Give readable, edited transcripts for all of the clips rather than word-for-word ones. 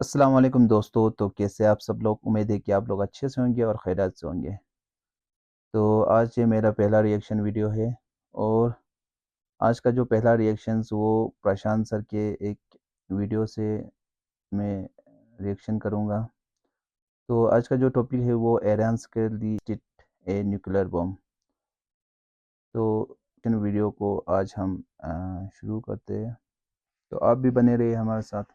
अस्सलाम वालेकुम दोस्तों। तो कैसे आप सब लोग? उम्मीद है कि आप लोग अच्छे से होंगे और खैरियत से होंगे। तो आज ये मेरा पहला रिएक्शन वीडियो है और आज का जो पहला रिएक्शंस वो प्रशांत सर के एक वीडियो से मैं रिएक्शन करूँगा। तो आज का जो टॉपिक है वो ईरान के लिए ए न्यूक्लियर बम। तो इन वीडियो को आज हम शुरू करते हैं। तो आप भी बने रहिए हमारे साथ।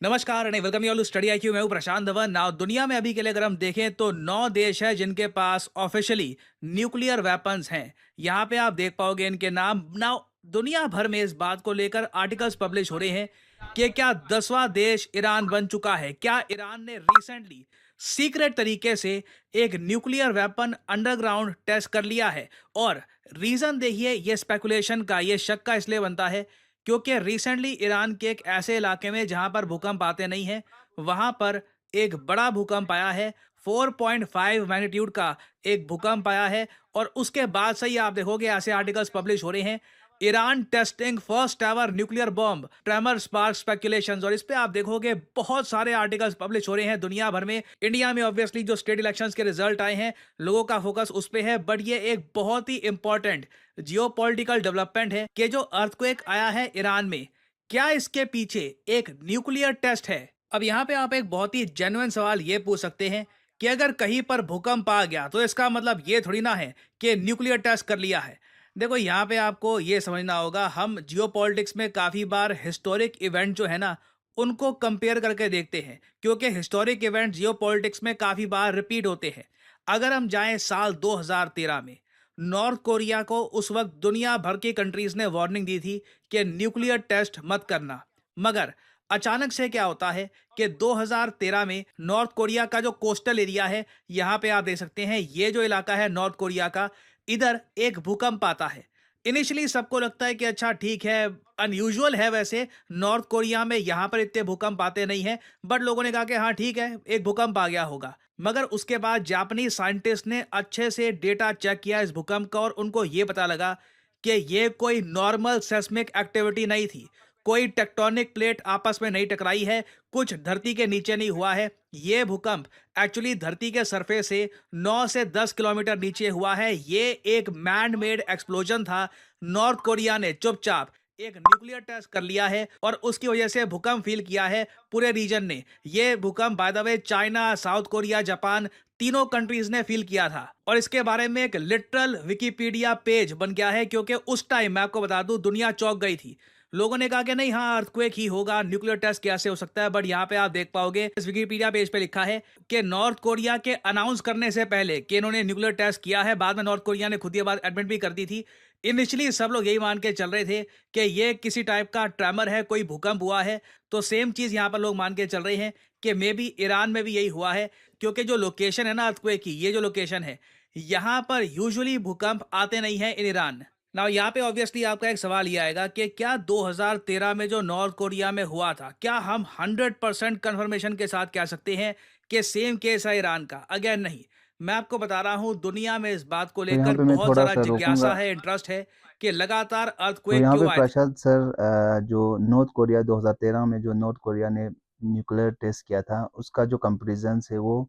नमस्कार and welcome you all to Study IQ. मैं हूं प्रशांत धवन। नाउ दुनिया में अभी के लिए अगर हम देखें तो 9 देश है जिनके पास ऑफिशियली न्यूक्लियर वेपन्स हैं। यहां पे आप देख पाओगे इनके नाम। नाउ दुनिया भर में इस बात को लेकर आर्टिकल्स पब्लिश हो रहे हैं कि क्या 10वां देश ईरान बन चुका है। क्या ईरान ने रिसेंटली सीक्रेट तरीके से एक न्यूक्लियर वेपन अंडरग्राउंड टेस्ट कर लिया है। और रीजन देखिए, ये स्पेकुलेशन का, ये शक का इसलिए बनता है क्योंकि रिसेंटली ईरान के एक ऐसे इलाके में जहां पर भूकंप आते नहीं हैं, वहां पर एक बड़ा भूकंप आया है। 4.5 मैग्नीट्यूड का एक भूकंप आया है। और उसके बाद से ही आप देखोगे ऐसे आर्टिकल्स पब्लिश हो रहे हैं, Iran testing first ever nuclear bomb, tremor spark speculations. और इस पे आप देखोगे बहुत सारे आर्टिकल्स पब्लिश हो रहे हैं दुनिया भर में। इंडिया में ऑब्वियसली जो स्टेट इलेक्शंस के रिजल्ट आए हैं, लोगों का फोकस उस पे है। बट ये एक बहुत ही इंपॉर्टेंट जियोपॉलिटिकल डेवलपमेंट है कि जो अर्थक्वेक आया है ईरान में, क्या इसके पीछे एक न्यूक्लियर टेस्ट है। अब यहाँ पे आप एक बहुत ही जेन्युइन सवाल ये पूछ सकते हैं कि अगर कहीं पर भूकंप आ गया तो इसका मतलब ये थोड़ी ना है कि न्यूक्लियर टेस्ट कर लिया है। देखो, यहाँ पे आपको ये समझना होगा, हम जियोपॉलिटिक्स में काफी बार हिस्टोरिक इवेंट जो है ना, उनको कंपेयर करके देखते हैं, क्योंकि हिस्टोरिक इवेंट जियोपॉलिटिक्स में काफी बार रिपीट होते हैं। अगर हम जाएं साल 2013 में, नॉर्थ कोरिया को उस वक्त दुनिया भर की कंट्रीज ने वार्निंग दी थी कि न्यूक्लियर टेस्ट मत करना। मगर अचानक से क्या होता है कि 2013 में नॉर्थ कोरिया का जो कोस्टल एरिया है, यहाँ पे आप देख सकते हैं, ये जो इलाका है नॉर्थ कोरिया का, इधर एक भूकंप आता है। इनिशियली सबको लगता है कि अच्छा ठीक है, अनयूजुअल है वैसे, नॉर्थ कोरिया में यहाँ पर इतने भूकंप आते नहीं हैं। बट लोगों ने कहा कि हाँ ठीक है, एक भूकंप आ गया होगा। मगर उसके बाद जापानी साइंटिस्ट ने अच्छे से डेटा चेक किया इस भूकंप का, और उनको ये पता लगा कि ये कोई नॉर्मल सेस्मिक एक्टिविटी नहीं थी। कोई टेक्टोनिक प्लेट आपस में नहीं टकराई है, कुछ धरती के नीचे नहीं हुआ है। ये भूकंप एक्चुअली धरती के सरफेस से 9 से 10 किलोमीटर नीचे हुआ है। ये एक मैन मेड एक्सप्लोजन था। नॉर्थ कोरिया ने चुपचाप एक न्यूक्लियर टेस्ट कर लिया है और उसकी वजह से भूकंप फील किया है पूरे रीजन ने। ये भूकंप by the way China, south Korea, Japan, तीनों कंट्रीज ने फील किया था। और इसके बारे में एक लिटरल विकिपीडिया पेज बन गया है, क्योंकि उस टाइम मैं आपको बता दूं, दुनिया चौंक गई थी। लोगों ने कहा कि नहीं, हाँ अर्थक्वेक ही होगा, न्यूक्लियर टेस्ट कैसे हो सकता है। बट यहाँ पे आप देख पाओगे, इस विकिपीडिया पेज पे लिखा है कि नॉर्थ कोरिया के अनाउंस करने से पहले कि इन्होंने न्यूक्लियर टेस्ट किया है, बाद में नॉर्थ कोरिया ने खुद ये बात एडमिट भी कर दी थी। इनिशियली सब लोग यही मान के चल रहे थे कि ये किसी टाइप का ट्रेमर है, कोई भूकंप हुआ है। तो सेम चीज यहाँ पर लोग मान के चल रहे हैं कि मे बी ईरान में भी यही हुआ है, क्योंकि जो लोकेशन है ना अर्थक्वेक की, ये जो लोकेशन है, यहाँ पर यूजुअली भूकंप आते नहीं है इन ईरान। नाउ यहाँ पे ऑब्वियसली आपका एक सवाल ये आएगा कि क्या 2013 में जो नॉर्थ कोरिया में हुआ था, क्या हम 100% कंफर्मेशन के साथ कह सकते हैं कि सेम केस है ईरान का? अगेन नहीं। मैं आपको बता रहा हूँ, दुनिया में इस बात को तो यहाँ लेकर पे मैं बहुत थोड़ा सारा सा जिज्ञासा रोकूंगा। है, इंटरेस्ट है कि लगातार तो अर्थक्वेक यहाँ पे क्यों आए थे। प्रशांत सर, जो नॉर्थ कोरिया 2013 में जो नॉर्थ कोरिया ने न्यूक्लियर टेस्ट किया था उसका जो कंपैरिजन है वो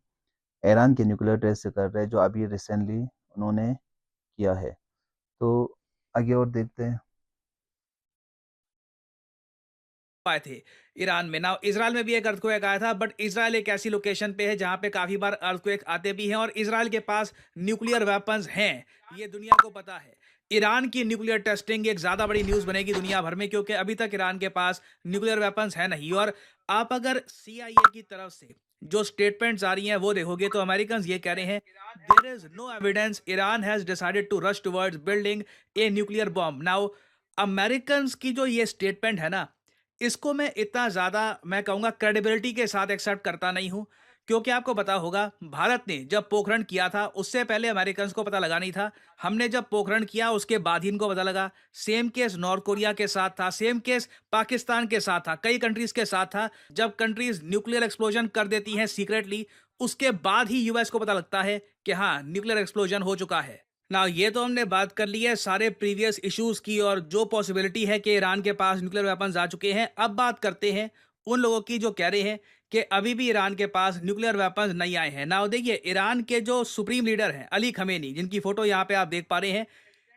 ईरान के न्यूक्लियर टेस्ट से कर रहे हैं जो अभी रिसेंटली उन्होंने किया है। तो आगे और देखते हैं। आए थे ईरान में। ना इजराइल में भी एक अर्थक्वेक आया था, बट इजराइल एक ऐसी लोकेशन पे है जहां पे काफी बार अर्थक्वेक आते भी हैं, और इजराइल के पास न्यूक्लियर वेपन्स हैं, ये दुनिया को पता है। ईरान की न्यूक्लियर टेस्टिंग एक ज्यादा बड़ी न्यूज बनेगी दुनिया भर में, क्योंकि अभी तक ईरान के पास न्यूक्लियर वेपन्स है नहीं। और आप अगर CIA की तरफ से जो स्टेटमेंट्स आ रही हैं वो देखोगे, तो अमेरिकन ये कह रहे हैं, there is no evidence Iran has decided to rush towards building a nuclear bomb. Now American की जो ये स्टेटमेंट है ना, इसको मैं इतना ज़्यादा, मैं कहूँगा, क्रेडिबिलिटी के साथ एक्सेप्ट करता नहीं हूँ। क्योंकि आपको पता होगा, भारत ने जब पोखरण किया था उससे पहले अमेरिकन को पता लगा नहीं था। हमने जब पोखरण किया उसके बाद ही इनको पता लगा। सेम केस नॉर्थ कोरिया के साथ था, सेम केस पाकिस्तान के साथ था, कई कंट्रीज के साथ था। जब कंट्रीज न्यूक्लियर एक्सप्लोजन कर देती हैं सीक्रेटली, उसके बाद ही US को पता लगता है कि हाँ न्यूक्लियर एक्सप्लोजन हो चुका है। ना ये तो हमने बात कर ली है सारे प्रीवियस इश्यूज की और जो पॉसिबिलिटी है कि ईरान के पास न्यूक्लियर वेपन्स आ चुके हैं। अब बात करते हैं उन लोगों की जो कह रहे हैं कि अभी भी ईरान के पास न्यूक्लियर वेपन्स नहीं आए हैं। ना देखिए, ईरान के जो सुप्रीम लीडर हैं अली खमेनी, जिनकी फोटो यहाँ पे आप देख पा रहे हैं,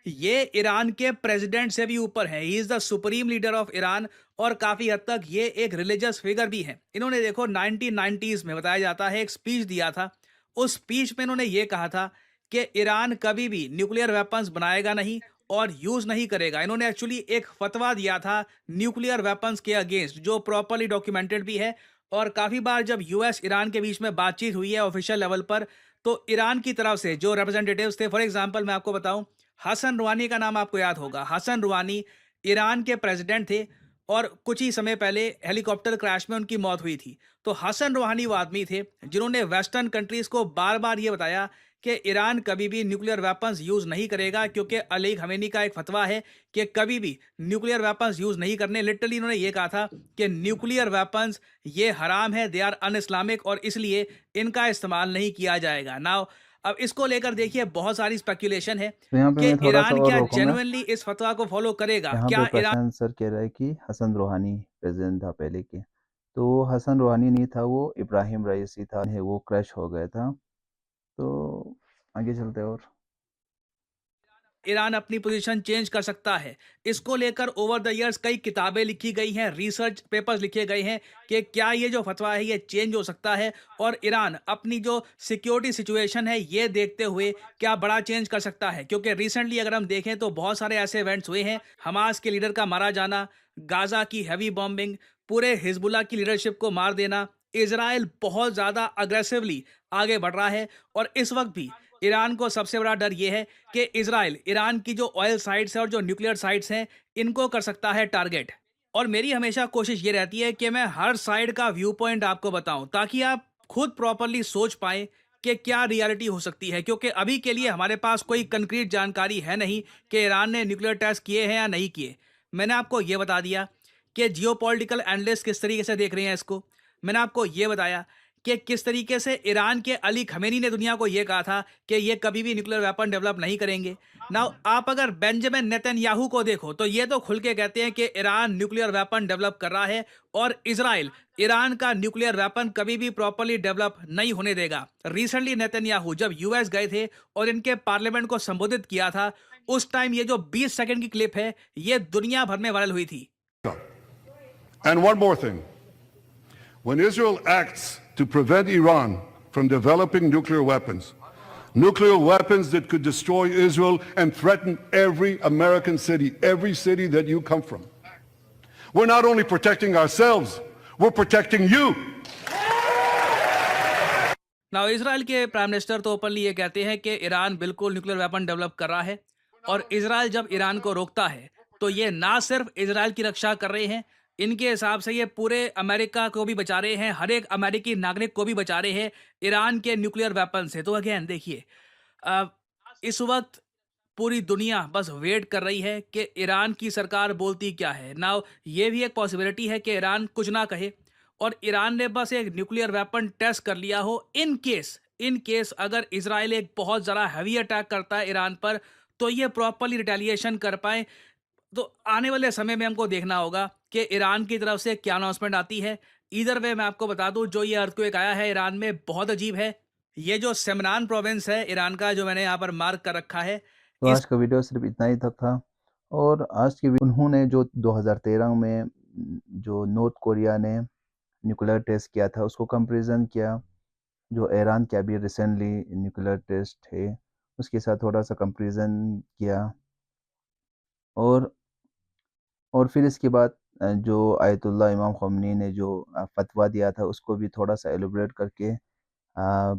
ये ईरान के प्रेसिडेंट से भी ऊपर है। He is the supreme leader of Iran और काफी हद तक ये एक रिलीजियस फिगर भी है। इन्होंने देखो 1990s में बताया जाता है एक स्पीच दिया था। उस स्पीच में इन्होंने ये कहा था कि ईरान कभी भी न्यूक्लियर वेपन्स बनाएगा नहीं और यूज नहीं करेगा। इन्होंने एक्चुअली एक फतवा दिया था न्यूक्लियर वेपन्स के अगेंस्ट, जो प्रॉपरली डॉक्यूमेंटेड भी है। और काफी बार जब यूएस ईरान के बीच में बातचीत हुई है ऑफिशियल लेवल पर, तो ईरान की तरफ से जो रिप्रेजेंटेटिव्स थे, फॉर एग्जांपल मैं आपको बताऊं, हसन रूहानी का नाम आपको याद होगा। हसन रूहानी ईरान के प्रेसिडेंट थे और कुछ ही समय पहले हेलीकॉप्टर क्रैश में उनकी मौत हुई थी। तो हसन रूहानी वो आदमी थे जिन्होंने वेस्टर्न कंट्रीज को बार बार ये बताया कि ईरान कभी भी न्यूक्लियर वेपन्स यूज नहीं करेगा, क्योंकि अली खमेनी का एक फतवा है कि कभी भी न्यूक्लियर वेपन्स यूज नहीं करने। लिटरली इन्होंने ये कहा था कि न्यूक्लियर वेपन्स ये हराम है, दे आर अन इस्लामिक, और इसलिए इनका इस्तेमाल नहीं किया जाएगा। नाउ अब इसको लेकर देखिए बहुत सारी स्पेकुलेशन है तो यहाँ पे कि मैं थोड़ा सा ईरान और क्या रोकूंगा। जेन्युइनली इस फतवा को फॉलो करेगा। यहाँ पे क्या ईरान प्रशांत सर कह रहा है कि हसन रूहानी प्रेसिडेंट था पहले के। तो हसन रूहानी नहीं था, वो इब्राहिम रईसी था, वो क्रैश हो गया था। तो आगे चलते हैं। और ईरान अपनी पोजीशन चेंज कर सकता है, इसको लेकर ओवर द इयर्स कई किताबें लिखी गई हैं, रिसर्च पेपर्स लिखे गए हैं कि क्या ये जो फतवा है ये चेंज हो सकता है और ईरान अपनी जो सिक्योरिटी सिचुएशन है ये देखते हुए क्या बड़ा चेंज कर सकता है। क्योंकि रिसेंटली अगर हम देखें तो बहुत सारे ऐसे इवेंट्स हुए हैं, हमास के लीडर का मारा जाना, गाजा की हैवी बॉम्बिंग, पूरे हिजबुल्ला की लीडरशिप को मार देना। इजराइल बहुत ज़्यादा अग्रेसिवली आगे बढ़ रहा है और इस वक्त भी ईरान को सबसे बड़ा डर यह है कि इजराइल ईरान की जो ऑयल साइट्स है और जो न्यूक्लियर साइट्स हैं इनको कर सकता है टारगेट। और मेरी हमेशा कोशिश ये रहती है कि मैं हर साइड का व्यू पॉइंट आपको बताऊं ताकि आप खुद प्रॉपरली सोच पाएं कि क्या रियलिटी हो सकती है। क्योंकि अभी के लिए हमारे पास कोई कंक्रीट जानकारी है नहीं कि ईरान ने न्यूक्लियर टेस्ट किए हैं या नहीं किए। मैंने आपको ये बता दिया कि जियोपॉलिटिकल एनालिस्ट किस तरीके से देख रहे हैं इसको। मैंने आपको ये बताया कि किस तरीके से ईरान के अली खमेनी ने दुनिया को यह कहा था कि ये कभी भी न्यूक्लियर वेपन डेवलप नहीं करेंगे। नाउ आप अगर बेंजामिन नेतन्याहू को देखो तो ये तो खुल के कहते हैं कि ईरान न्यूक्लियर वेपन डेवलप कर रहा है और इजराइल ईरान का न्यूक्लियर वेपन कभी भी प्रॉपर्ली डेवलप नहीं होने देगा। रिसेंटली नेतन्याहू जब यूएस गए थे और इनके पार्लियामेंट को संबोधित किया था, उस टाइम ये जो 20 सेकंड की क्लिप है ये दुनिया भर में वायरल हुई थी। And one more thing. When Israel acts to prevent Iran from developing nuclear weapons that could destroy Israel and threaten every American city, every city that you come from, we're not only protecting ourselves, we're protecting you. Now Israel के prime minister तो openly ये कहते हैं कि Iran बिल्कुल nuclear weapon develop कर रहा है और इजराइल जब ईरान को रोकता है तो ये ना सिर्फ इजराइल की रक्षा कर रहे हैं, इनके हिसाब से ये पूरे अमेरिका को भी बचा रहे हैं, हर एक अमेरिकी नागरिक को भी बचा रहे हैं ईरान के न्यूक्लियर वेपन से। तो अगेन देखिए, अ, इस वक्त पूरी दुनिया बस वेट कर रही है कि ईरान की सरकार बोलती क्या है। नाउ ये भी एक पॉसिबिलिटी है कि ईरान कुछ ना कहे और ईरान ने बस एक न्यूक्लियर वेपन टेस्ट कर लिया हो। इन केस अगर इजराइल एक बहुत ज़्यादा हैवी अटैक करता है ईरान पर तो ये प्रॉपरली रिटेलिएशन कर पाए। तो आने वाले समय में हमको देखना होगा कि ईरान की तरफ से क्या अनाउंसमेंट आती है। इधर वे मैं आपको बता दूं, जो ये अर्थक्वेक आया है ईरान में बहुत अजीब है। ये जो सेमनान प्रोविंस है ईरान का, जो मैंने यहाँ पर मार्क कर रखा है, तो आज का वीडियो सिर्फ इतना ही तक था। और आज की उन्होंने जो 2013 में जो नॉर्थ कोरिया ने न्यूक्लियर टेस्ट किया था उसको कंपैरिजन किया, जो ईरान का भी रिसेंटली न्यूक्लियर टेस्ट है उसके साथ थोड़ा सा कंपैरिजन किया। और फिर इसके बाद जो आयतुल्लाह इमाम ख़ोमेनी ने जो फतवा दिया था उसको भी थोड़ा सा एलोबरेट करके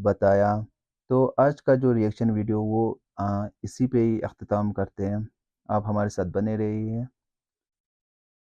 बताया। तो आज का जो रिएक्शन वीडियो वो इसी पे ही अख्तिताम करते हैं। आप हमारे साथ बने रहिए।